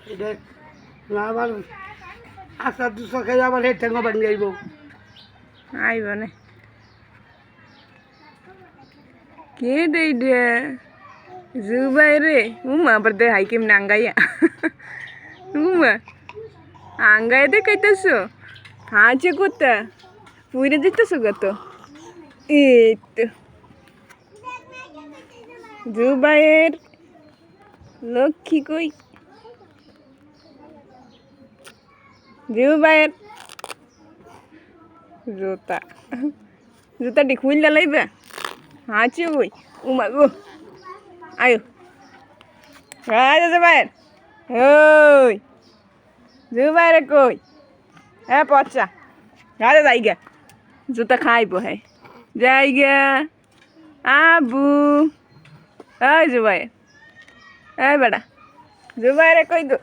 এটা আবার আচার দুশো খেয়ে আবার হেড ঠেঙ্গো ভাঙে আইব আইব না কে রে জুবাই রে উমা আবার দে হাই কেমন আঙ্গাইয়া উমা আঙ্গাই দে কইতেছো হাঁচে কোথা পুইরে দিতেছো কত এই তো জুবাইয়ের লক্ষ্মী কই জুবাইয়ের জুতা জুতাটি খুললে লাইবে হাঁচি কই উমা গো আয়ো রাজা জুবাইয়ের ওই জুবাইরে কই হ্যাঁ পচা রাজা যাই গা জুতা খাইব হ্যাঁ যাই গা আবু ওই জুবাইয়ের এই বেটা জুবাইরে কই গো